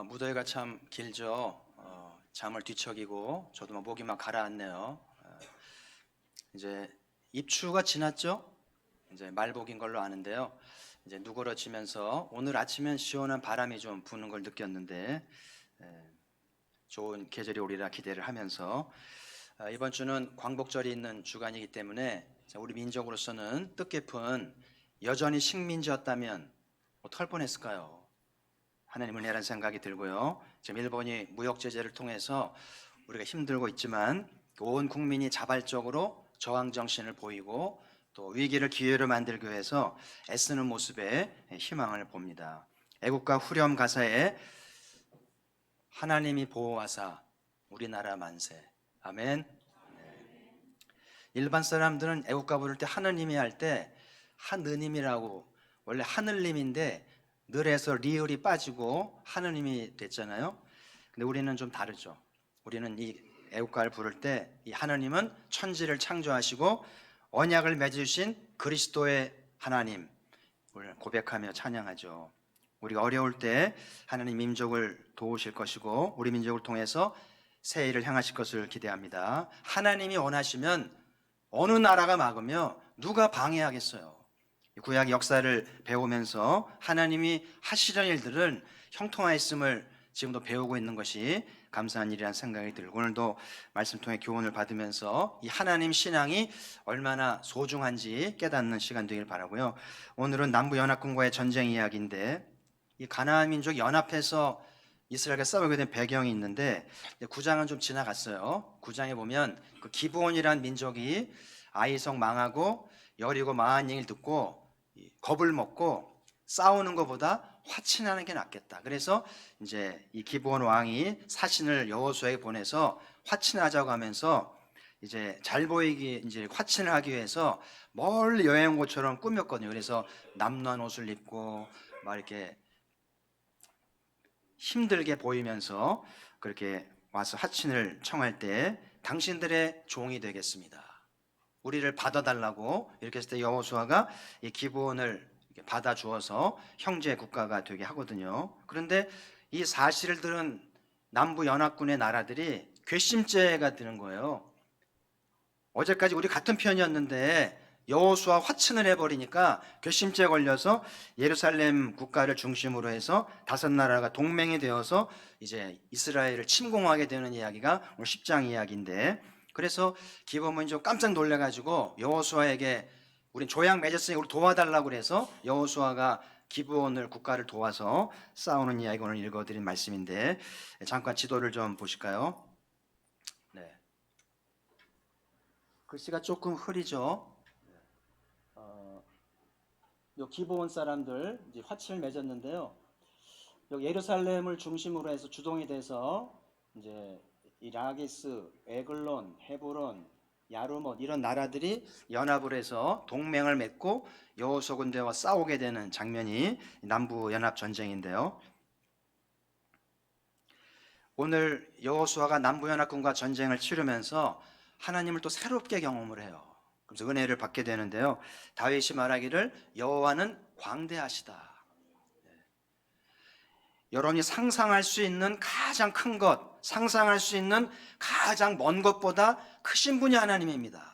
무더위가 참 길죠. 잠을 뒤척이고 저도 목이 막 가라앉네요. 이제 입추가 지났죠. 이제 말복인 걸로 아는데요. 이제 누그러지면서 오늘 아침엔 시원한 바람이 좀 부는 걸 느꼈는데 좋은 계절이 오리라 기대를 하면서 이번 주는 광복절이 있는 주간이기 때문에 우리 민족으로서는 뜻깊은 여전히 식민지였다면 어떡할 뻔했을까요? 하나님 은혜라는 생각이 들고요. 지금 일본이 무역 제재를 통해서 우리가 힘들고 있지만 온 국민이 자발적으로 저항 정신을 보이고 또 위기를 기회로 만들기 위해서 애쓰는 모습에 희망을 봅니다. 애국가 후렴 가사에 하나님이 보호하사 우리나라 만세. 아멘. 일반 사람들은 애국가 부를 때 하느님이 할 때 하느님이라고, 원래 하늘님인데 늘에서 리을이 빠지고 하느님이 됐잖아요. 근데 우리는 좀 다르죠. 우리는 이 애국가를 부를 때 이 하느님은 천지를 창조하시고 언약을 맺으신 그리스도의 하나님을 고백하며 찬양하죠. 우리가 어려울 때 하나님 민족을 도우실 것이고 우리 민족을 통해서 새 일을 향하실 것을 기대합니다. 하나님이 원하시면 어느 나라가 막으며 누가 방해하겠어요? 구약 역사를 배우면서 하나님이 하시려는 일들은 형통하였음을 지금도 배우고 있는 것이 감사한 일이라는 생각이 들고, 오늘도 말씀 통해 교훈을 받으면서 이 하나님 신앙이 얼마나 소중한지 깨닫는 시간 되길 바라고요. 오늘은 남부연합군과의 전쟁 이야기인데, 이 가나안 민족이 연합해서 이스라엘과 싸우게 된 배경이 있는데 9장은 좀 지나갔어요. 9장에 보면 그 기브온이라는 민족이 아이성 망하고 여리고 망한 얘기를 듣고 겁을 먹고 싸우는 것보다 화친하는 게 낫겠다. 그래서 이제 이 기브온 왕이 사신을 여호수아에게 보내서 화친하자고 하면서 이제 잘 보이기, 이제 화친을 하기 위해서 멀리 여행 온 것처럼 꾸몄거든요. 그래서 남루한 옷을 입고 막 이렇게 힘들게 보이면서 그렇게 와서 하친을 청할 때 당신들의 종이 되겠습니다. 우리를 받아달라고 이렇게 했을 때 여호수아가 이 기브온을 받아 주어서 형제 국가가 되게 하거든요. 그런데 이 사실을 들은 남부 연합군의 나라들이 괘씸죄가 되는 거예요. 어제까지 우리 같은 편이었는데 여호수아 화친을 해버리니까 괘씸죄에 걸려서 예루살렘 국가를 중심으로 해서 다섯 나라가 동맹이 되어서 이제 이스라엘을 침공하게 되는 이야기가 오늘 10장 이야기인데, 그래서 기브온이 좀 깜짝 놀래가지고 여호수아에게 우린 조약 맺었으니 우리 도와달라고 그래서 여호수아가 기브온을 국가를 도와서 싸우는 이야기 오늘 읽어드린 말씀인데, 잠깐 지도를 좀 보실까요? 네. 글씨가 조금 흐리죠. 요 기브온 사람들 이제 화친을 맺었는데요. 여기 예루살렘을 중심으로 해서 주동이 돼서 이제 이 라기스, 에글론, 헤브론, 야르못 이런 나라들이 연합을 해서 동맹을 맺고 여호수아 군대와 싸우게 되는 장면이 남부 연합 전쟁인데요. 오늘 여호수아가 남부 연합군과 전쟁을 치르면서 하나님을 또 새롭게 경험을 해요. 그래서 은혜를 받게 되는데요. 다윗이 말하기를 여호와는 광대하시다. 여러분이 상상할 수 있는 가장 큰 것, 상상할 수 있는 가장 먼 것보다 크신 분이 하나님입니다.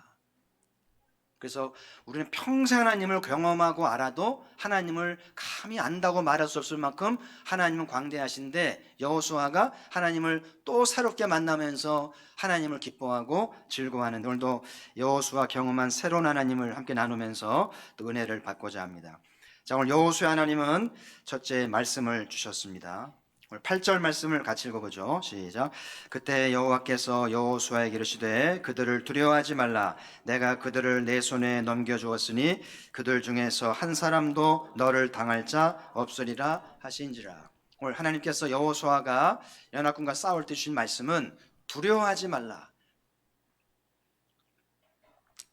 그래서 우리는 평생 하나님을 경험하고 알아도 하나님을 감히 안다고 말할 수 없을 만큼 하나님은 광대하신데, 여호수아가 하나님을 또 새롭게 만나면서 하나님을 기뻐하고 즐거워하는, 오늘도 여호수아 경험한 새로운 하나님을 함께 나누면서 또 은혜를 받고자 합니다. 자, 오늘 여호수아 하나님은 첫째 말씀을 주셨습니다. 오늘 8절 말씀을 같이 읽어보죠. 시작. 그때 여호와께서 여호수아에게 이르시되 그들을 두려워하지 말라. 내가 그들을 내 손에 넘겨주었으니 그들 중에서 한 사람도 너를 당할 자 없으리라 하신지라. 오늘 하나님께서 여호수아가 연합군과 싸울 때 주신 말씀은 두려워하지 말라.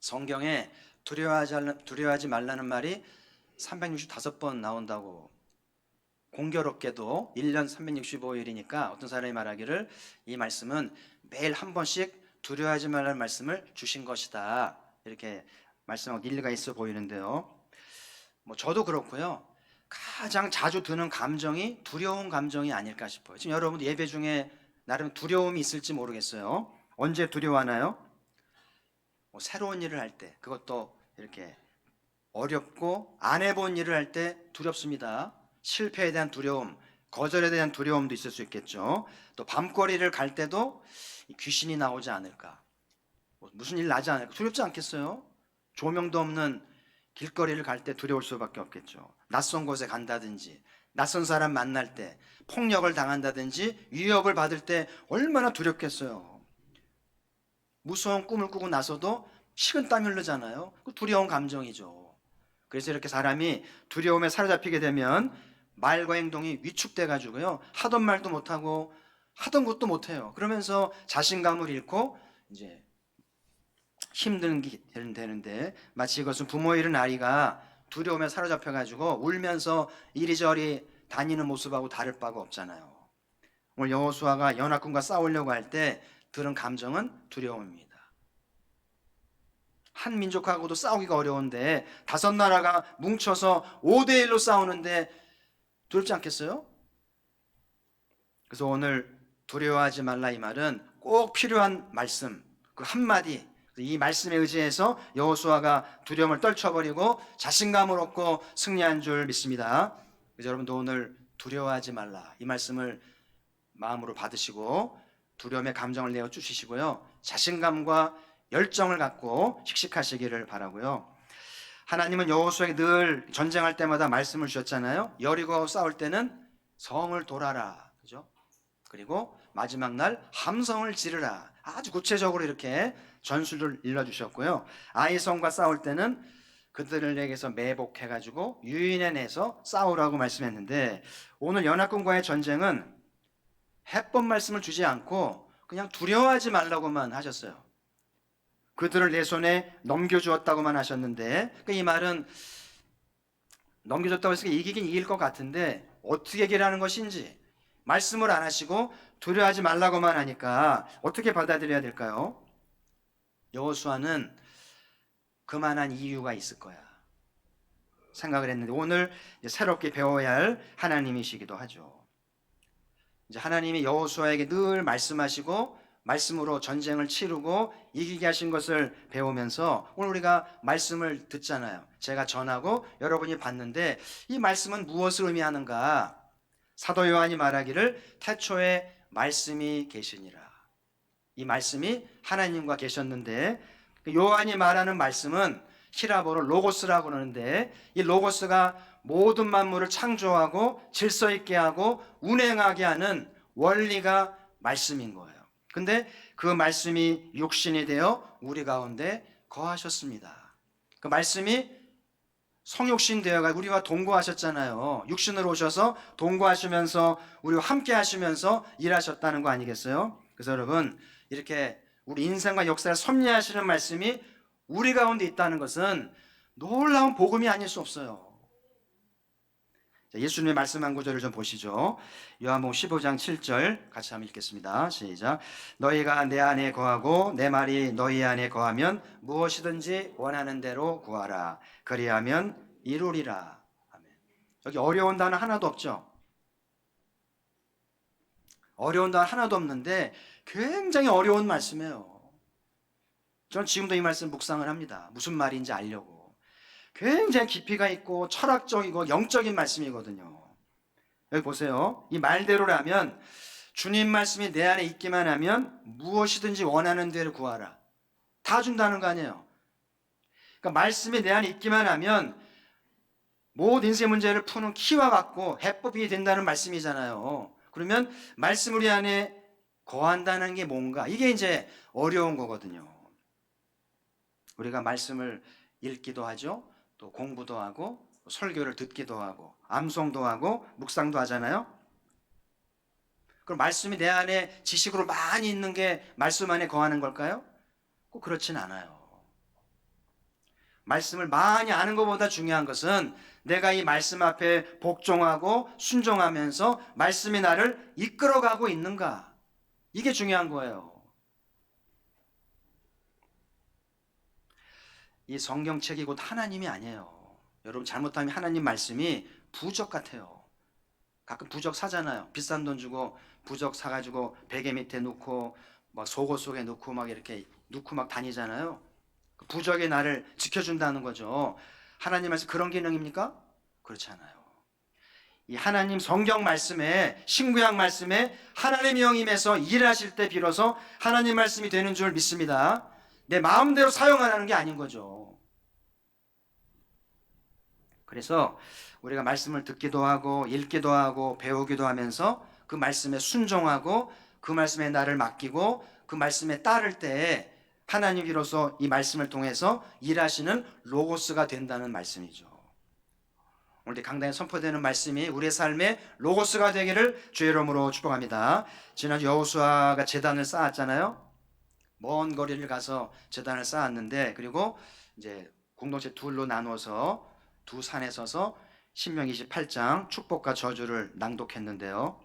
성경에 두려워하지 말라는 말이 365번 나온다고, 공교롭게도 1년 365일이니까 어떤 사람이 말하기를 이 말씀은 매일 한 번씩 두려워하지 말라는 말씀을 주신 것이다, 이렇게 말씀하고 일리가 있어 보이는데요. 저도 그렇고요. 가장 자주 드는 감정이 두려운 감정이 아닐까 싶어요. 지금 여러분 예배 중에 나름 두려움이 있을지 모르겠어요. 언제 두려워하나요? 뭐 새로운 일을 할 때, 그것도 이렇게 어렵고 안 해본 일을 할 때 두렵습니다. 실패에 대한 두려움, 거절에 대한 두려움도 있을 수 있겠죠. 또 밤거리를 갈 때도 귀신이 나오지 않을까, 무슨 일 나지 않을까 두렵지 않겠어요? 조명도 없는 길거리를 갈 때 두려울 수밖에 없겠죠. 낯선 곳에 간다든지, 낯선 사람 만날 때, 폭력을 당한다든지, 위협을 받을 때 얼마나 두렵겠어요. 무서운 꿈을 꾸고 나서도 식은땀이 흐르잖아요. 그 두려운 감정이죠. 그래서 이렇게 사람이 두려움에 사로잡히게 되면 말과 행동이 위축돼 가지고요, 하던 말도 못하고 하던 것도 못해요. 그러면서 자신감을 잃고 이제 힘든 게 되는데, 마치 이것은 부모 잃은 아이가 두려움에 사로잡혀 가지고 울면서 이리저리 다니는 모습하고 다를 바가 없잖아요. 오늘 여호수아가 연합군과 싸우려고 할 때 들은 감정은 두려움입니다. 한 민족하고도 싸우기가 어려운데 다섯 나라가 뭉쳐서 5대1로 싸우는데 두렵지 않겠어요? 그래서 오늘 두려워하지 말라 이 말은 꼭 필요한 말씀, 그 한마디, 이 말씀에 의지해서 여호수아가 두려움을 떨쳐버리고 자신감을 얻고 승리한 줄 믿습니다. 그래서 여러분도 오늘 두려워하지 말라 이 말씀을 마음으로 받으시고 두려움의 감정을 내어 주시고요, 자신감과 열정을 갖고 씩씩하시기를 바라고요. 하나님은 여호수아에게 늘 전쟁할 때마다 말씀을 주셨잖아요. 여리고 싸울 때는 성을 돌아라, 그죠? 그리고 마지막 날 함성을 지르라, 아주 구체적으로 이렇게 전술을 일러주셨고요. 아이성과 싸울 때는 그들에게서 매복해가지고 유인해내서 싸우라고 말씀했는데, 오늘 연합군과의 전쟁은 해법 말씀을 주지 않고 그냥 두려워하지 말라고만 하셨어요. 그들을 내 손에 넘겨주었다고만 하셨는데, 이 말은 넘겨줬다고 해서 이기긴 이길 것 같은데 어떻게 이기라는 것인지 말씀을 안 하시고 두려워하지 말라고만 하니까 어떻게 받아들여야 될까요? 여호수아는 그만한 이유가 있을 거야 생각을 했는데, 오늘 새롭게 배워야 할 하나님이시기도 하죠. 이제 하나님이 여호수아에게 늘 말씀하시고 말씀으로 전쟁을 치르고 이기게 하신 것을 배우면서 오늘 우리가 말씀을 듣잖아요. 제가 전하고 여러분이 받는데 이 말씀은 무엇을 의미하는가? 사도 요한이 말하기를 태초에 말씀이 계시니라. 이 말씀이 하나님과 계셨는데, 요한이 말하는 말씀은 히라보로 로고스라고 그러는데, 이 로고스가 모든 만물을 창조하고 질서 있게 하고 운행하게 하는 원리가 말씀인 거예요. 근데 그 말씀이 육신이 되어 우리 가운데 거하셨습니다. 그 말씀이 성육신 되어가 우리와 동거하셨잖아요. 육신으로 오셔서 동거하시면서 우리와 함께 하시면서 일하셨다는 거 아니겠어요? 그래서 여러분, 이렇게 우리 인생과 역사를 섭리하시는 말씀이 우리 가운데 있다는 것은 놀라운 복음이 아닐 수 없어요. 예수님의 말씀한 구절을 좀 보시죠. 요한복음 15장 7절 같이 한번 읽겠습니다. 시작. 너희가 내 안에 거하고 내 말이 너희 안에 거하면 무엇이든지 원하는 대로 구하라. 그리하면 이루리라. 아멘. 여기 어려운 단어 하나도 없죠. 어려운 단어 하나도 없는데 굉장히 어려운 말씀이에요. 저는 지금도 이 말씀 묵상을 합니다. 무슨 말인지 알려고. 굉장히 깊이가 있고 철학적이고 영적인 말씀이거든요. 여기 보세요. 이 말대로라면 주님 말씀이 내 안에 있기만 하면 무엇이든지 원하는 대로 구하라. 다 준다는 거 아니에요. 그러니까 말씀이 내 안에 있기만 하면 모든 인생 문제를 푸는 키와 같고 해법이 된다는 말씀이잖아요. 그러면 말씀 우리 안에 거한다는 게 뭔가, 이게 이제 어려운 거거든요. 우리가 말씀을 읽기도 하죠. 또 공부도 하고 설교를 듣기도 하고 암송도 하고 묵상도 하잖아요. 그럼 말씀이 내 안에 지식으로 많이 있는 게 말씀 안에 거하는 걸까요? 꼭 그렇진 않아요. 말씀을 많이 아는 것보다 중요한 것은 내가 이 말씀 앞에 복종하고 순종하면서 말씀이 나를 이끌어가고 있는가, 이게 중요한 거예요. 이 성경책이 곧 하나님이 아니에요. 여러분 잘못하면 하나님 말씀이 부적 같아요. 가끔 부적 사잖아요. 비싼 돈 주고 부적 사가지고 베개 밑에 놓고 막 속옷 속에 넣고 막 이렇게 넣고 막 다니잖아요. 그 부적이 나를 지켜준다는 거죠. 하나님 말씀 그런 기능입니까? 그렇지 않아요. 이 하나님 성경 말씀에, 신구약 말씀에 하나님의 영임에서 일하실 때 비로소 하나님 말씀이 되는 줄 믿습니다. 내 마음대로 사용하라는 게 아닌 거죠. 그래서 우리가 말씀을 듣기도 하고 읽기도 하고 배우기도 하면서 그 말씀에 순종하고 그 말씀에 나를 맡기고 그 말씀에 따를 때 하나님 비로소 이 말씀을 통해서 일하시는 로고스가 된다는 말씀이죠. 오늘 강단에 선포되는 말씀이 우리의 삶의 로고스가 되기를 주의 이름으로 축복합니다. 지난주 여호수아가 제단을 쌓았잖아요. 먼 거리를 가서 제단을 쌓았는데, 그리고 이제 공동체 둘로 나눠서 두 산에 서서 신명기 28장 축복과 저주를 낭독했는데요.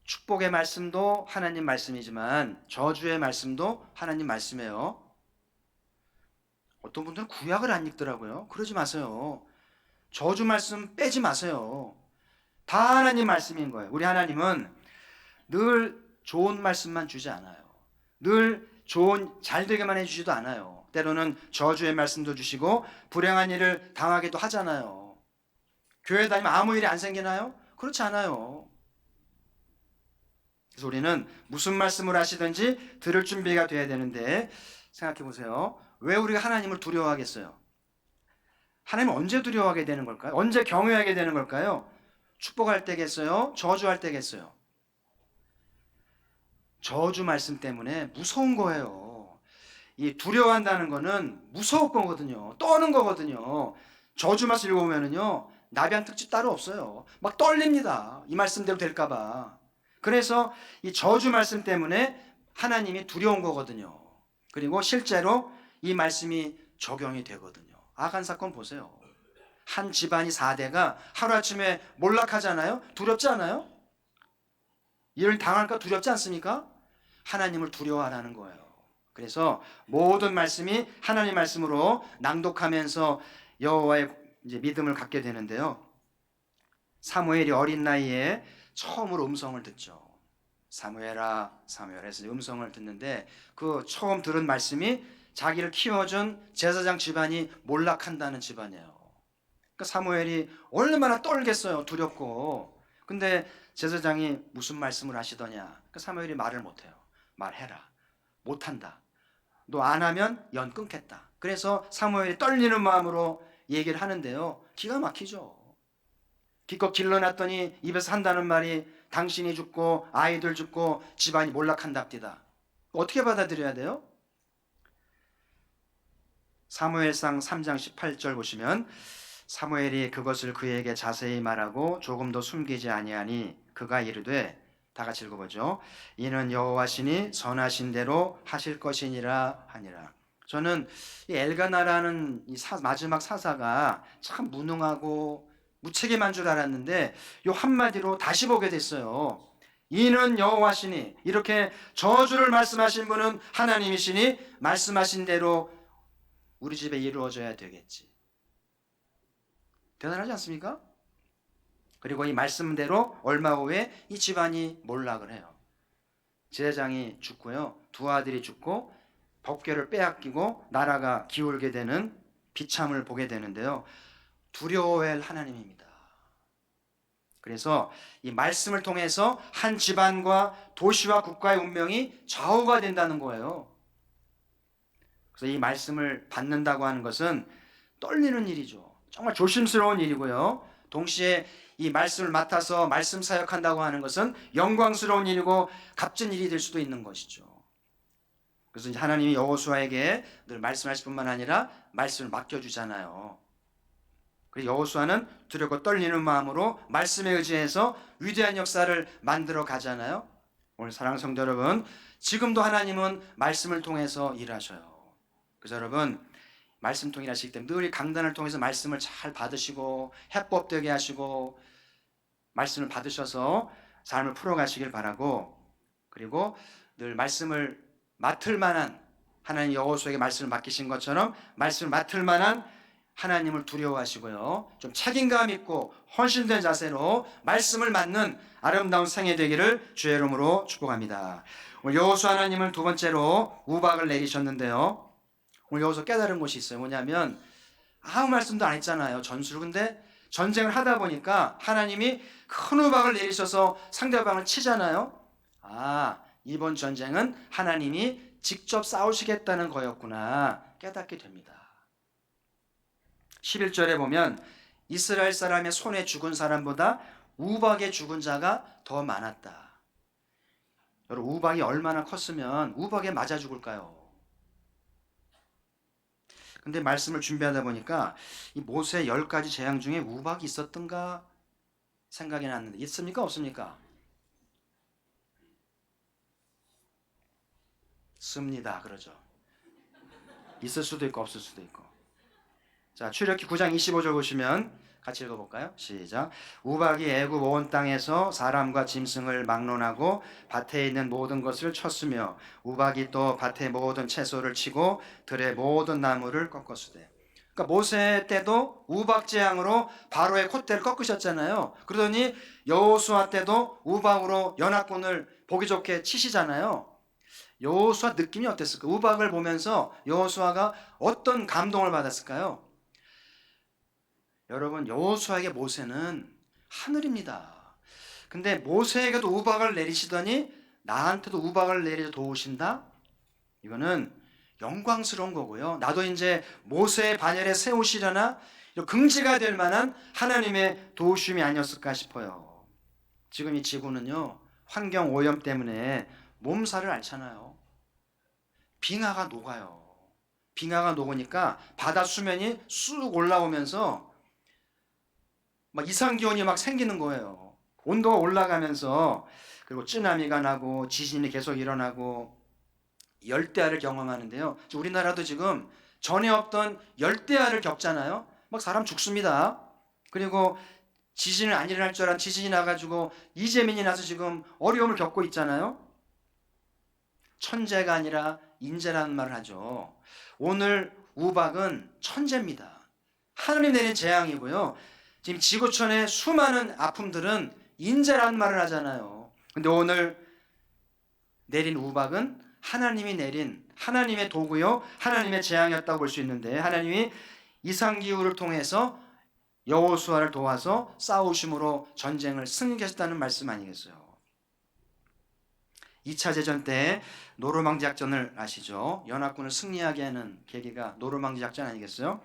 축복의 말씀도 하나님 말씀이지만 저주의 말씀도 하나님 말씀이에요. 어떤 분들은 구약을 안 읽더라고요. 그러지 마세요. 저주 말씀 빼지 마세요. 다 하나님 말씀인 거예요. 우리 하나님은 늘 좋은 말씀만 주지 않아요. 늘 좋은 잘 되게만 해주지도 않아요. 때로는 저주의 말씀도 주시고 불행한 일을 당하기도 하잖아요. 교회 다니면 아무 일이 안 생기나요? 그렇지 않아요. 그래서 우리는 무슨 말씀을 하시든지 들을 준비가 돼야 되는데, 생각해 보세요. 왜 우리가 하나님을 두려워하겠어요? 하나님은 언제 두려워하게 되는 걸까요? 언제 경외하게 되는 걸까요? 축복할 때겠어요? 저주할 때겠어요? 저주 말씀 때문에 무서운 거예요. 이 두려워한다는 거는 무서울 거거든요. 떠는 거거든요. 저주 말씀 읽어보면은요, 나비한 특집 따로 없어요. 막 떨립니다. 이 말씀대로 될까봐. 그래서 이 저주 말씀 때문에 하나님이 두려운 거거든요. 그리고 실제로 이 말씀이 적용이 되거든요. 아간 사건 보세요. 한 집안이 4대가 하루아침에 몰락하잖아요. 두렵지 않아요? 이를 당할까 두렵지 않습니까? 하나님을 두려워하라는 거예요. 그래서 모든 말씀이 하나님 말씀으로 낭독하면서 여호와의 이제 믿음을 갖게 되는데요. 사무엘이 어린 나이에 처음으로 음성을 듣죠. 사무엘아, 사무엘에서 음성을 듣는데 그 처음 들은 말씀이 자기를 키워준 제사장 집안이 몰락한다는 집안이에요. 그러니까 사무엘이 얼마나 떨겠어요. 두렵고. 근데 제사장이 무슨 말씀을 하시더냐. 그러니까 사무엘이 말을 못해요. 말해라. 못한다. 너 안 하면 연 끊겠다. 그래서 사무엘이 떨리는 마음으로 얘기를 하는데요. 기가 막히죠. 기껏 길러놨더니 입에서 한다는 말이 당신이 죽고 아이들 죽고 집안이 몰락한답니다. 어떻게 받아들여야 돼요? 사무엘상 3장 18절 보시면 사무엘이 그것을 그에게 자세히 말하고 조금도 숨기지 아니하니 그가 이르되, 다 같이 읽어보죠. 이는 여호와시니 선하신 대로 하실 것이니라 하니라. 저는 이 엘가나라는 이 마지막 사사가 참 무능하고 무책임한 줄 알았는데 요 한마디로 다시 보게 됐어요. 이는 여호와시니, 이렇게 저주를 말씀하신 분은 하나님이시니 말씀하신 대로 우리 집에 이루어져야 되겠지. 대단하지 않습니까? 그리고 이 말씀대로 얼마 후에 이 집안이 몰락을 해요. 제사장이 죽고요, 두 아들이 죽고 법궤를 빼앗기고 나라가 기울게 되는 비참을 보게 되는데요. 두려워할 하나님입니다. 그래서 이 말씀을 통해서 한 집안과 도시와 국가의 운명이 좌우가 된다는 거예요. 그래서 이 말씀을 받는다고 하는 것은 떨리는 일이죠. 정말 조심스러운 일이고요. 동시에 이 말씀을 맡아서 말씀 사역한다고 하는 것은 영광스러운 일이고 값진 일이 될 수도 있는 것이죠. 그래서 이제 하나님이 여호수아에게 늘 말씀하실 뿐만 아니라 말씀을 맡겨주잖아요. 그리고 여호수아는 두렵고 떨리는 마음으로 말씀에 의지해서 위대한 역사를 만들어 가잖아요. 오늘 사랑하는 성도 여러분, 지금도 하나님은 말씀을 통해서 일하셔요. 그래서 여러분, 말씀 통해 일하시기 때문에 늘 강단을 통해서 말씀을 잘 받으시고 해법되게 하시고 말씀을 받으셔서 삶을 풀어가시길 바라고, 그리고 늘 말씀을 맡을 만한, 하나님 여호수아에게 말씀을 맡기신 것처럼 말씀을 맡을 만한 하나님을 두려워하시고요. 좀 책임감 있고 헌신된 자세로 말씀을 맡는 아름다운 생애 되기를 주의 이름으로 축복합니다. 오늘 여호수아 하나님은 두 번째로 우박을 내리셨는데요. 오늘 여기서 깨달은 것이 있어요. 뭐냐면 아무 말씀도 안 했잖아요. 전술. 근데 전쟁을 하다 보니까 하나님이 큰 우박을 내리셔서 상대방을 치잖아요. 이번 전쟁은 하나님이 직접 싸우시겠다는 거였구나 깨닫게 됩니다. 11절에 보면 이스라엘 사람의 손에 죽은 사람보다 우박에 죽은 자가 더 많았다. 여러분, 우박이 얼마나 컸으면 우박에 맞아 죽을까요? 근데 말씀을 준비하다 보니까 이 모세 10가지 재앙 중에 우박이 있었던가 생각이 났는데 있습니까? 없습니까? 씁니다. 그러죠. 있을 수도 있고 없을 수도 있고. 자, 출애굽기 9장 25절 보시면 같이 읽어볼까요? 시작. 우박이 애굽 온 땅에서 사람과 짐승을 막론하고 밭에 있는 모든 것을 쳤으며 우박이 또 밭의 모든 채소를 치고 들의 모든 나무를 꺾었으되. 그러니까 모세 때도 우박 재앙으로 바로의 콧대를 꺾으셨잖아요. 그러더니 여호수아 때도 우박으로 연합군을 보기 좋게 치시잖아요. 여호수아 느낌이 어땠을까? 우박을 보면서 여호수아가 어떤 감동을 받았을까요? 여러분, 여호수아에게 모세는 하늘입니다. 근데 모세에게도 우박을 내리시더니 나한테도 우박을 내려 도우신다? 이거는 영광스러운 거고요. 나도 이제 모세의 반열에 세우시려나 긍지가 될 만한 하나님의 도우심이 아니었을까 싶어요. 지금 이 지구는요, 환경 오염 때문에 몸살을 앓잖아요. 빙하가 녹아요. 빙하가 녹으니까 바다 수면이 쑥 올라오면서 막 이상기온이 막 생기는 거예요. 온도가 올라가면서, 그리고 쓰나미가 나고 지진이 계속 일어나고 열대야를 경험하는데요. 우리나라도 지금 전에 없던 열대야를 겪잖아요. 막 사람 죽습니다. 그리고 지진은 안 일어날 줄 알았는데 지진이 나가지고 이재민이 나서 지금 어려움을 겪고 있잖아요. 천재가 아니라 인재라는 말을 하죠. 오늘 우박은 천재입니다. 하늘이 내린 재앙이고요. 지금 지구촌의 수많은 아픔들은 인재라는 말을 하잖아요. 근데 오늘 내린 우박은 하나님이 내린 하나님의 도구요, 하나님의 재앙이었다고 볼 수 있는데, 하나님이 이상기후를 통해서 여호수아를 도와서 싸우심으로 전쟁을 승리케 하셨다는 말씀 아니겠어요? 2차 대전 때 노르망디 작전을 아시죠? 연합군을 승리하게 하는 계기가 노르망디 작전 아니겠어요?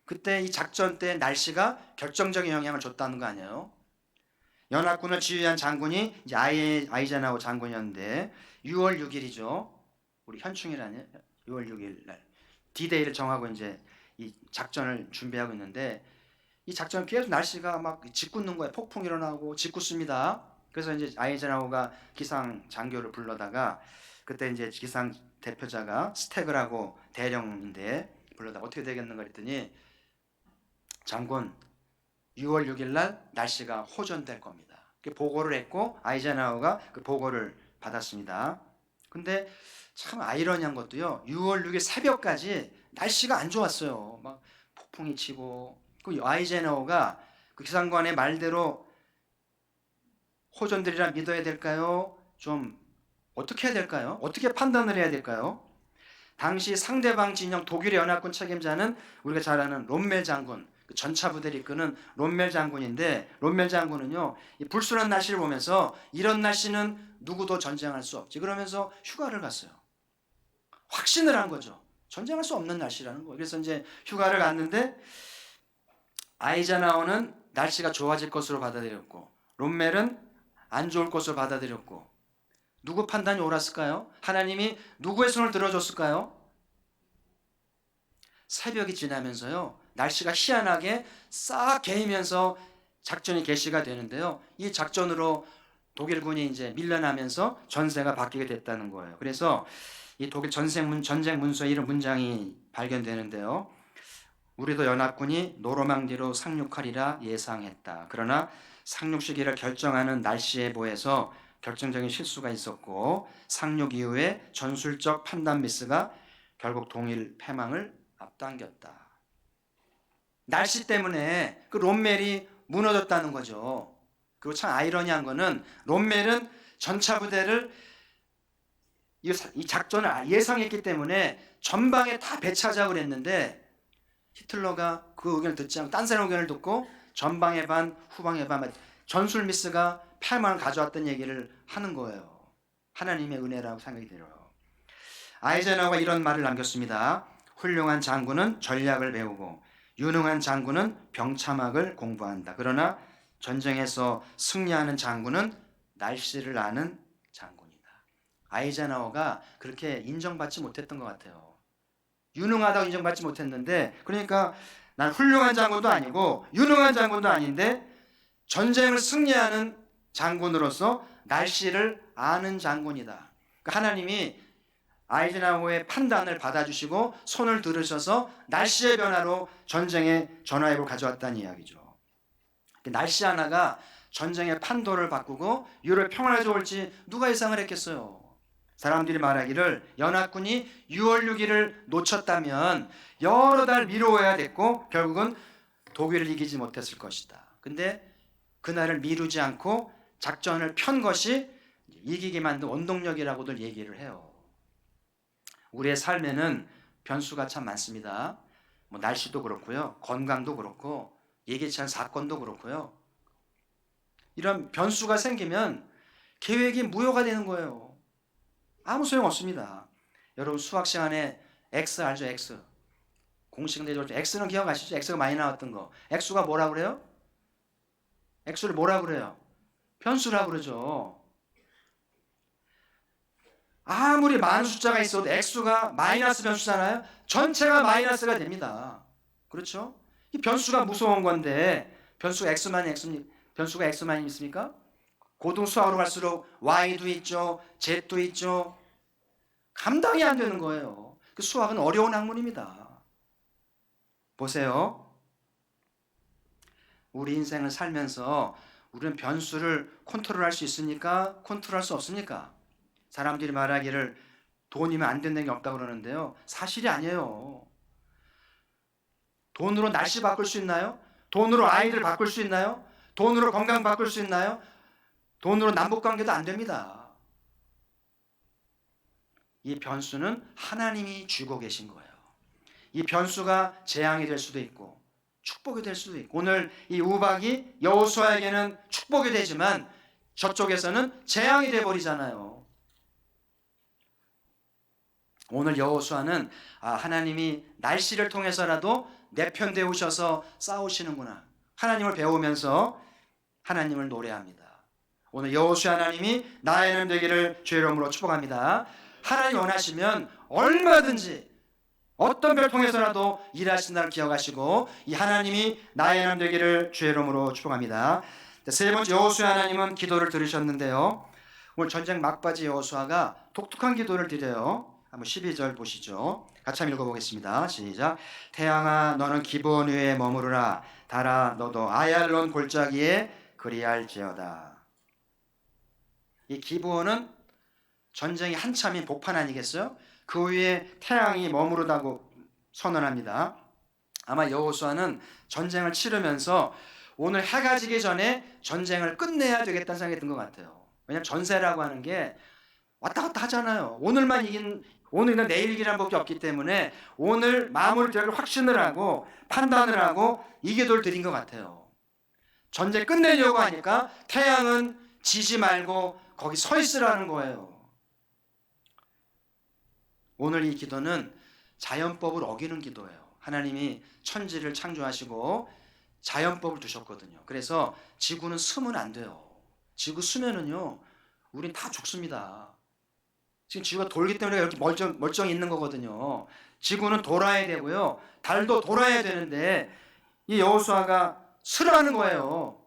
그때 이 작전 때 날씨가 결정적인 영향을 줬다는 거 아니에요? 연합군을 지휘한 장군이 이제 아이젠하워 장군이었는데 6월 6일이죠. 우리 현충일 6월 6일 날 D-Day를 정하고 이제 이 작전을 준비하고 있는데, 이 작전 계속 날씨가 막 짓궂는 거예요. 폭풍 일어나고 짓궂습니다. 그래서 이제 아이젠하워가 기상 장교를 불러다가, 그때 이제 기상 대표자가 스태그라고 대령인데 불러다가 어떻게 되겠는가 그랬더니, 장군 6월 6일 날 날씨가 호전될 겁니다. 보고를 했고 아이젠하워가 그 보고를 받았습니다. 근데 참 아이러니한 것도요, 6월 6일 새벽까지 날씨가 안 좋았어요. 막 폭풍이 치고. 그 아이젠하워가 그 기상관의 말대로 호전되리라 믿어야 될까요? 좀 어떻게 해야 될까요? 어떻게 판단을 해야 될까요? 당시 상대방 진영 독일의 연합군 책임자는 우리가 잘 아는 롬멜 장군, 그 전차 부대를 이끄는 롬멜 장군인데, 롬멜 장군은요, 이 불순한 날씨를 보면서 이런 날씨는 누구도 전쟁할 수 없지 그러면서 휴가를 갔어요. 확신을 한 거죠. 전쟁할 수 없는 날씨라는 거예요. 그래서 이제 휴가를 갔는데 아이젠하워는 날씨가 좋아질 것으로 받아들였고 롬멜은 안 좋을 것으로 받아들였고, 누구 판단이 옳았을까요? 하나님이 누구의 손을 들어줬을까요? 새벽이 지나면서요, 날씨가 희한하게 싹 개이면서 작전이 개시가 되는데요, 이 작전으로 독일군이 이제 밀려나면서 전세가 바뀌게 됐다는 거예요. 그래서 이 독일 전쟁 문서에 이런 문장이 발견되는데요, 우리도 연합군이 노르망디로 상륙하리라 예상했다. 그러나 상륙 시기를 결정하는 날씨 예보에서 결정적인 실수가 있었고 상륙 이후에 전술적 판단 미스가 결국 동일 패망을 앞당겼다. 날씨 때문에 그 롬멜이 무너졌다는 거죠. 그리고 참 아이러니한 거는 롬멜은 전차 부대를 이 작전을 예상했기 때문에 전방에 다 배치하자고 그랬는데 히틀러가 그 의견을 듣지 않고 딴 사람 의견을 듣고 전방의 반 후방의 반 전술 미스가 패망을 가져왔던 얘기를 하는 거예요. 하나님의 은혜라고 생각이 들어요. 아이젠하워가 이런 말을 남겼습니다. 훌륭한 장군은 전략을 배우고 유능한 장군은 병참학을 공부한다. 그러나 전쟁에서 승리하는 장군은 날씨를 아는 장군이다. 아이젠하워가 그렇게 인정받지 못했던 것 같아요. 유능하다고 인정받지 못했는데, 그러니까 난 훌륭한 장군도 아니고 유능한 장군도 아닌데 전쟁을 승리하는 장군으로서 날씨를 아는 장군이다. 그러니까 하나님이 아이젠하워의 판단을 받아주시고 손을 들으셔서 날씨의 변화로 전쟁의 전화위복을 가져왔다는 이야기죠. 날씨 하나가 전쟁의 판도를 바꾸고 유럽 평화를 가져올지 누가 예상을 했겠어요. 사람들이 말하기를 연합군이 6월 6일을 놓쳤다면 여러 달 미뤄야 됐고 결국은 독일을 이기지 못했을 것이다. 근데 그날을 미루지 않고 작전을 편 것이 이기게 만든 원동력이라고들 얘기를 해요. 우리의 삶에는 변수가 참 많습니다. 뭐 날씨도 그렇고요, 건강도 그렇고, 예기치 않은 사건도 그렇고요. 이런 변수가 생기면 계획이 무효가 되는 거예요. 아무 소용 없습니다. 여러분 수학 시간에 X 알죠? X 공식인데 X는 기억하시죠? X가 많이 나왔던 거. X가 뭐라 그래요? X를 뭐라 그래요? 변수라 그러죠. 아무리 많은 숫자가 있어도 X가 마이너스 변수잖아요. 전체가 마이너스가 됩니다. 그렇죠? 이 변수가 무서운 건데 변수가 X만 있습니까? 고등수학으로 갈수록 Y도 있죠, Z도 있죠. 감당이 안 되는 거예요. 그 수학은 어려운 학문입니다. 보세요. 우리 인생을 살면서 우리는 변수를 컨트롤할 수 있습니까? 컨트롤할 수 없습니까? 사람들이 말하기를 돈이면 안 되는 게 없다고 그러는데요. 사실이 아니에요. 돈으로 날씨 바꿀 수 있나요? 돈으로 아이들 바꿀 수 있나요? 돈으로 건강 바꿀 수 있나요? 돈으로 남북관계도 안 됩니다. 이 변수는 하나님이 쥐고 계신 거예요. 이 변수가 재앙이 될 수도 있고 축복이 될 수도 있고, 오늘 이 우박이 여호수아에게는 축복이 되지만 저쪽에서는 재앙이 돼버리잖아요. 오늘 여호수아는 하나님이 날씨를 통해서라도 내 편 되우셔서 싸우시는구나, 하나님을 배우면서 하나님을 노래합니다. 오늘 여호수아 하나님이 나의 이름 되기를 주의 이름으로 축복합니다. 하나님 원하시면 얼마든지 어떤 별 통해서라도 일하신다를 기억하시고 이 하나님이 나의 이름 되기를 주의 이름으로 축복합니다. 세 번째, 여호수아 하나님은 기도를 들으셨는데요. 오늘 전쟁 막바지 여호수아가 독특한 기도를 드려요. 한번 12절 보시죠. 같이 한번 읽어보겠습니다. 시작. 태양아 너는 기브온 위에 머무르라. 달아 너도 아얄론 골짜기에 그리할지어다. 이 기브온은 전쟁이 한참인 복판 아니겠어요? 그 위에 태양이 머무르다고 선언합니다. 아마 여호수아는 전쟁을 치르면서 오늘 해가 지기 전에 전쟁을 끝내야 되겠다는 생각이 든 것 같아요. 왜냐하면 전세라고 하는 게 왔다 갔다 하잖아요. 오늘이나 내일 이기라는 법이 없기 때문에 오늘 마무리될 확신을 하고 판단을 하고 이 기도를 드린 것 같아요. 전쟁 끝내려고 하니까 태양은 지지 말고 거기 서 있으라는 거예요. 오늘 이 기도는 자연법을 어기는 기도예요. 하나님이 천지를 창조하시고 자연법을 두셨거든요. 그래서 지구는 쓰면 안 돼요. 지구 쓰면은요, 우린 다 죽습니다. 지금 지구가 돌기 때문에 이렇게 멀쩡히 있는 거거든요. 지구는 돌아야 되고요, 달도 돌아야 되는데 이 여호수아가 쓰라는 거예요.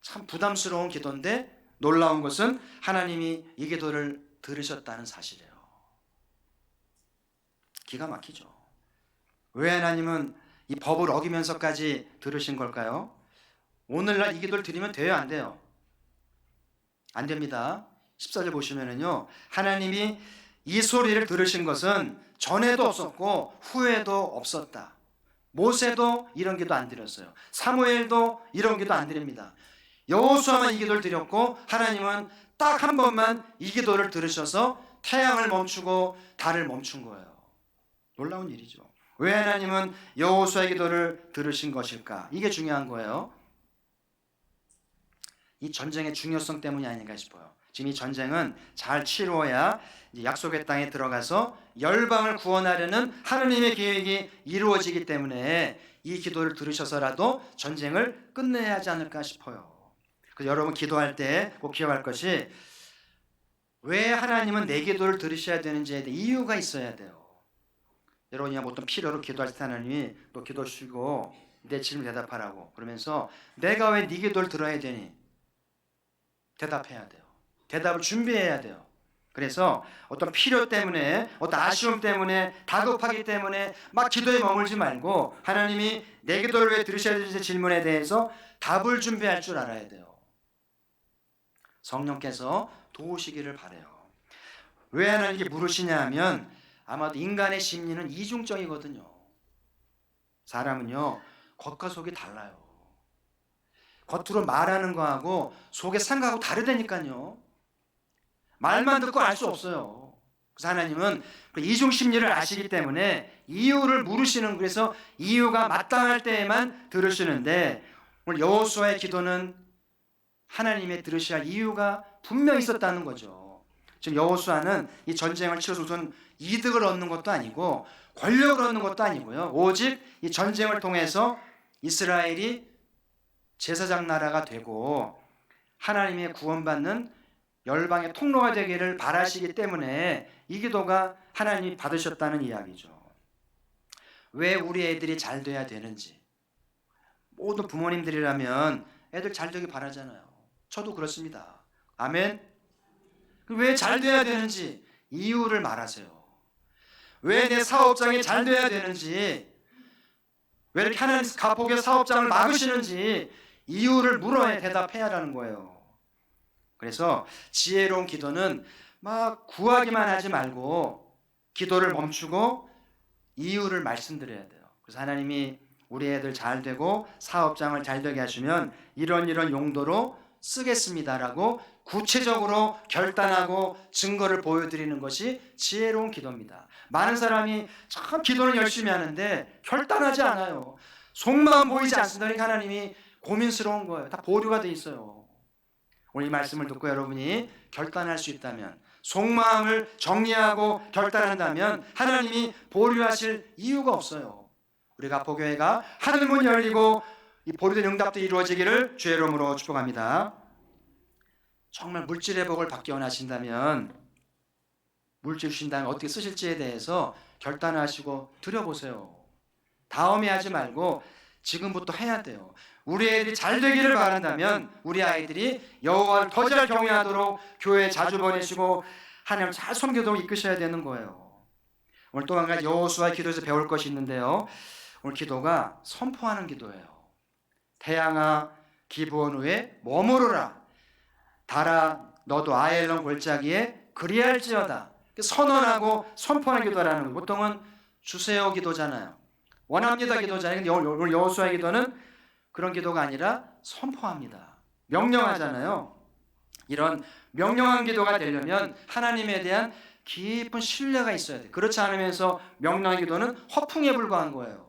참 부담스러운 기도인데 놀라운 것은 하나님이 이 기도를 들으셨다는 사실이에요. 기가 막히죠. 왜 하나님은 이 법을 어기면서까지 들으신 걸까요? 오늘날 이 기도를 드리면 돼요, 안 돼요? 안 됩니다. 14절 보시면은요, 하나님이 이 소리를 들으신 것은 전에도 없었고 후에도 없었다. 모세도 이런 기도 안 드렸어요. 사무엘도 이런 기도 안 드립니다. 여호수아만 이 기도를 드렸고 하나님은 딱 한 번만 이 기도를 들으셔서 태양을 멈추고 달을 멈춘 거예요. 놀라운 일이죠. 왜 하나님은 여호수아의 기도를 들으신 것일까? 이게 중요한 거예요. 이 전쟁의 중요성 때문이 아닌가 싶어요. 지금 이 전쟁은 잘 치루어야 이제 약속의 땅에 들어가서 열방을 구원하려는 하느님의 계획이 이루어지기 때문에 이 기도를 들으셔서라도 전쟁을 끝내야 하지 않을까 싶어요. 그래서 여러분 기도할 때 꼭 기억할 것이, 왜 하나님은 내 기도를 들으셔야 되는지에 대해 이유가 있어야 돼요. 여러분이 어떤 필요로 기도할 때 하나님이 또 기도 주시고 내 질문 대답하라고 그러면서 내가 왜 네 기도를 들어야 되니? 대답해야 돼요. 대답을 준비해야 돼요. 그래서 어떤 필요 때문에, 어떤 아쉬움 때문에, 다급하기 때문에 막 기도에 머물지 말고 하나님이 내 기도를 왜 들으셔야 되는지 질문에 대해서 답을 준비할 줄 알아야 돼요. 성령께서 도우시기를 바라요. 왜 하나님께 물으시냐 하면 아마도 인간의 심리는 이중적이거든요. 사람은요, 겉과 속이 달라요. 겉으로 말하는 거하고 속의 생각하고 다르다니까요. 말만 듣고 알 수 없어요. 그래서 하나님은 그 이중 심리를 아시기 때문에 이유를 물으시는, 그래서 이유가 마땅할 때에만 들으시는데, 오늘 여호수아의 기도는 하나님의 들으셔야 할 이유가 분명히 있었다는 거죠. 지금 여호수아는 이 전쟁을 치러서 우선 이득을 얻는 것도 아니고 권력을 얻는 것도 아니고요. 오직 이 전쟁을 통해서 이스라엘이 제사장 나라가 되고 하나님의 구원받는 열방의 통로가 되기를 바라시기 때문에 이 기도가 하나님이 받으셨다는 이야기죠. 왜 우리 애들이 잘 돼야 되는지, 모든 부모님들이라면 애들 잘 되길 바라잖아요. 저도 그렇습니다. 아멘. 왜 잘 돼야 되는지 이유를 말하세요. 왜 내 사업장이 잘 돼야 되는지, 왜 이렇게 하나님 가폭의 사업장을 막으시는지 이유를 물어야 대답해야 하는 거예요. 그래서 지혜로운 기도는 막 구하기만 하지 말고 기도를 멈추고 이유를 말씀드려야 돼요. 그래서 하나님이 우리 애들 잘 되고 사업장을 잘 되게 하시면 이런 용도로 쓰겠습니다라고 구체적으로 결단하고 증거를 보여드리는 것이 지혜로운 기도입니다. 많은 사람이 참 기도는 열심히 하는데 결단하지 않아요. 속마음 보이지 않습니다. 그러니까 하나님이 고민스러운 거예요. 다 보류가 돼 있어요. 오늘 이 말씀을 듣고 여러분이 결단할 수 있다면, 속마음을 정리하고 결단한다면 하나님이 보류하실 이유가 없어요. 우리 가포교회가 하늘문 열리고 이 보류된 응답도 이루어지기를 주의 이름으로 축복합니다. 정말 물질의 복을 받기 원하신다면, 물질 주신다면 어떻게 쓰실지에 대해서 결단하시고 드려보세요. 다음에 하지 말고 지금부터 해야 돼요. 우리 애들이 잘 되기를 바란다면 우리 아이들이 여호와를 더 잘 경외하도록 교회에 자주 보내시고 하나님을 잘 섬기도록 이끄셔야 되는 거예요. 오늘 또 한 가지 여호수아의 기도에서 배울 것이 있는데요. 오늘 기도가 선포하는 기도예요. 태양아 기브온 후에 머무르라, 달아 너도 아엘론 골짜기에 그리할지어다. 선언하고 선포하는 기도라는 거예요. 보통은 주세요 기도잖아요. 원합니다 기도잖아요. 근데 오늘 여호수아의 기도는 그런 기도가 아니라 선포합니다. 명령하잖아요. 이런 명령한 기도가 되려면 하나님에 대한 깊은 신뢰가 있어야 돼요. 그렇지 않으면서 명령한 기도는 허풍에 불과한 거예요.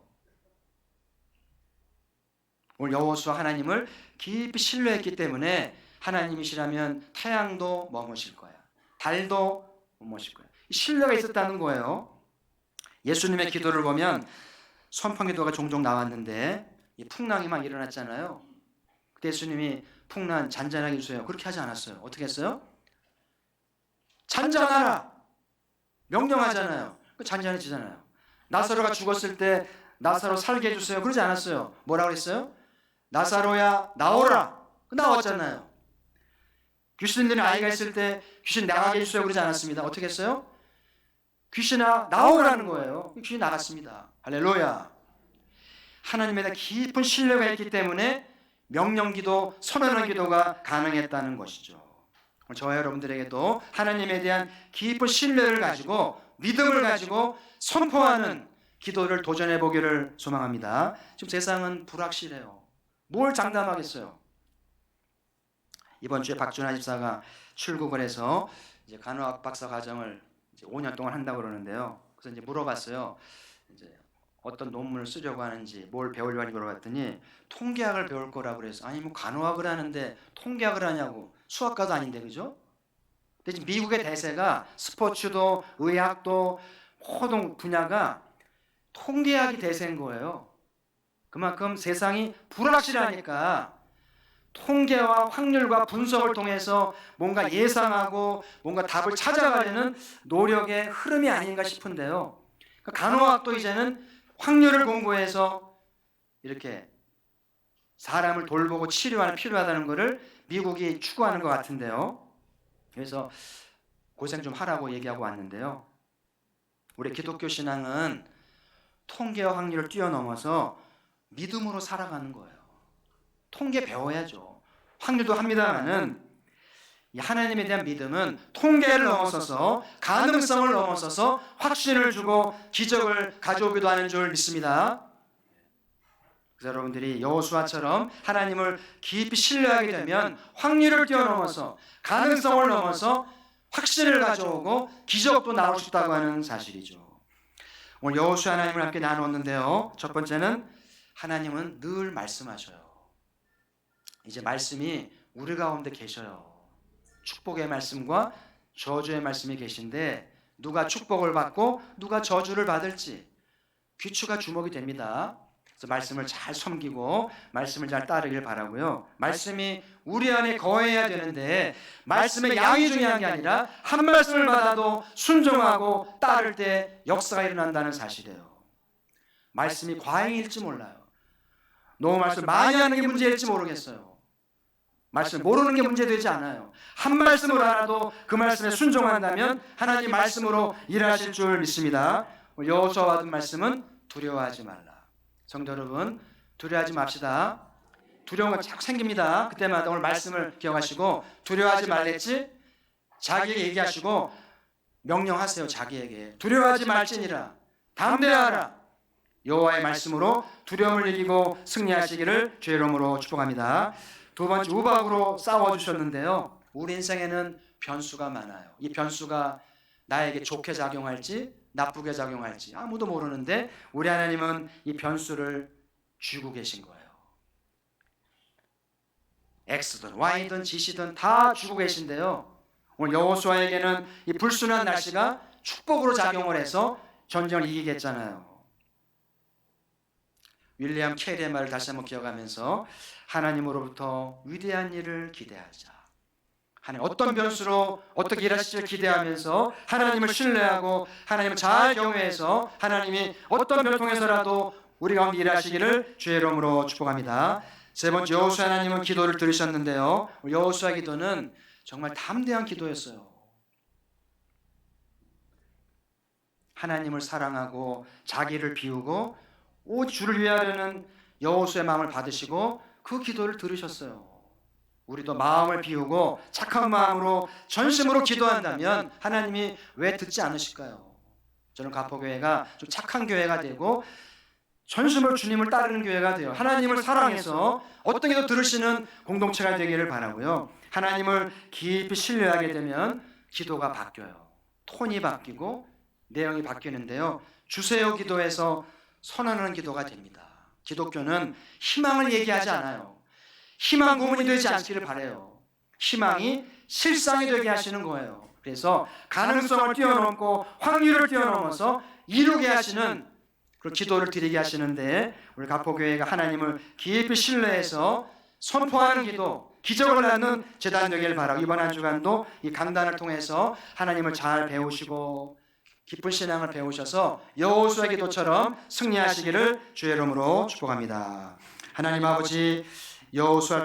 오늘 여호수아 하나님을 깊이 신뢰했기 때문에 하나님이시라면 태양도 머무실 거야, 달도 머무실 거야. 신뢰가 있었다는 거예요. 예수님의 기도를 보면 선포 기도가 종종 나왔는데 이 풍랑이 막 일어났잖아요. 그때 예수님이 풍랑 잔잔하게 해주세요, 그렇게 하지 않았어요. 어떻게 했어요? 잔잔하라 명령하잖아요. 잔잔해지잖아요. 나사로가 죽었을 때 나사로 살게 해주세요, 그러지 않았어요. 뭐라고 그랬어요? 나사로야 나오라, 나왔잖아요. 귀신 들린 아이가 있을 때 귀신 나가게 해주세요, 그러지 않았습니다. 어떻게 했어요? 귀신아 나오라는 거예요. 귀신이 나갔습니다. 할렐루야. 하나님에 대한 깊은 신뢰가 있기 때문에 명령기도, 선언한 기도가 가능했다는 것이죠. 저와 여러분들에게도 하나님에 대한 깊은 신뢰를 가지고 믿음을 가지고 선포하는 기도를 도전해 보기를 소망합니다. 지금 세상은 불확실해요. 뭘 장담하겠어요? 이번 주에 박준하 집사가 출국을 해서 이제 간호학 박사 과정을 이제 5년 동안 한다고 그러는데요. 그래서 이제 물어봤어요. 이제 어떤 논문을 쓰려고 하는지, 뭘 배우려고 하는지 물어봤더니 통계학을 배울 거라고 그래서, 아니 뭐 간호학을 하는데 통계학을 하냐고, 수학과도 아닌데, 그죠? 근데 지금 미국의 대세가 스포츠도 의학도 모든 분야가 통계학이 대세인 거예요. 그만큼 세상이 불확실하니까 통계와 확률과 분석을 통해서 뭔가 예상하고 뭔가 답을 찾아가려는 노력의 흐름이 아닌가 싶은데요. 간호학도 이제는 확률을 공부해서 이렇게 사람을 돌보고 치료하는 필요하다는 것을 미국이 추구하는 것 같은데요. 그래서 고생 좀 하라고 얘기하고 왔는데요. 우리 기독교 신앙은 통계와 확률을 뛰어넘어서 믿음으로 살아가는 거예요. 통계 배워야죠. 확률도 합니다만은 하나님에 대한 믿음은 통계를 넘어서서 가능성을 넘어서서 확신을 주고 기적을 가져오기도 하는 줄 믿습니다. 그래서 여러분들이 여호수아처럼 하나님을 깊이 신뢰하게 되면 확률을 뛰어넘어서 가능성을 넘어서 확신을 가져오고 기적도 나올 수 있다고 하는 사실이죠. 오늘 여호수아 하나님을 함께 나누었는데요. 첫 번째는 하나님은 늘 말씀하셔요. 이제 말씀이 우리 가운데 계셔요. 축복의 말씀과 저주의 말씀이 계신데 누가 축복을 받고 누가 저주를 받을지 귀추가 주목이 됩니다. 그래서 말씀을 잘 섬기고 말씀을 잘 따르길 바라고요. 말씀이 우리 안에 거해야 되는데 말씀의 양이 중요한 게 아니라 한 말씀을 받아도 순종하고 따를 때 역사가 일어난다는 사실이에요. 말씀이 과잉일지 몰라요. 너무 말씀을 많이 하는 게 문제일지 모르겠어요. 말씀을 모르는 게 문제되지 않아요. 한 말씀을 알아도 그 말씀에 순종한다면 하나님 말씀으로 일하실 줄 믿습니다. 여호수아와 받은 말씀은 두려워하지 말라. 성도 여러분, 두려워하지 맙시다. 두려움이 자꾸 생깁니다. 그때마다 오늘 말씀을 기억하시고 두려워하지 말랬지? 자기에게 얘기하시고 명령하세요. 자기에게 두려워하지 말지니라. 담대하라. 여호와의 말씀으로 두려움을 이기고 승리하시기를 주의 이름으로 축복합니다. 두 번째, 우박으로 싸워주셨는데요. 우리 인생에는 변수가 많아요. 이 변수가 나에게 좋게 작용할지 나쁘게 작용할지 아무도 모르는데 우리 하나님은 이 변수를 쥐고 계신 거예요. X든 Y든 Z든 다 쥐고 계신데요. 오늘 여호수아에게는 이 불순한 날씨가 축복으로 작용을 해서 전쟁을 이기게 했잖아요. 윌리엄 캐리의 말을 다시 한번 기억하면서 하나님으로부터 위대한 일을 기대하자. 하나님 어떤 변수로 어떻게 일하실지를 기대하면서 하나님을 신뢰하고 하나님을 잘 경외해서 하나님이 어떤 변을 통해서라도 우리 가운데 일하시기를 주의 이름으로 축복합니다. 세 번째, 여호수아 하나님은 기도를 들으셨는데요. 여호수아 기도는 정말 담대한 기도였어요. 하나님을 사랑하고 자기를 비우고 오직 주를 위하려는 여호수아의 마음을 받으시고 그 기도를 들으셨어요. 우리도 마음을 비우고 착한 마음으로 전심으로 기도한다면 하나님이 왜 듣지 않으실까요? 저는 가포교회가 좀 착한 교회가 되고 전심으로 주님을 따르는 교회가 돼요. 하나님을 사랑해서 어떤 기도 들으시는 공동체가 되기를 바라고요. 하나님을 깊이 신뢰하게 되면 기도가 바뀌어요. 톤이 바뀌고 내용이 바뀌는데요. 주세요 기도에서 선언하는 기도가 됩니다. 기독교는 희망을 얘기하지 않아요. 희망 고문이 되지 않기를 바라요. 희망이 실상이 되게 하시는 거예요. 그래서 가능성을 뛰어넘고 확률을 뛰어넘어서 이루게 하시는 그런 기도를 드리게 하시는데 우리 가포교회가 하나님을 깊이 신뢰해서 선포하는 기도, 기적을 낳는 제단 되기를 바라고 이번 한 주간도 이 강단을 통해서 하나님을 잘 배우시고 깊은 신앙을 배우셔서 여호수아 기도처럼 승리하시기를 주의 이름으로 축복합니다. 하나님 아버지, 여호수아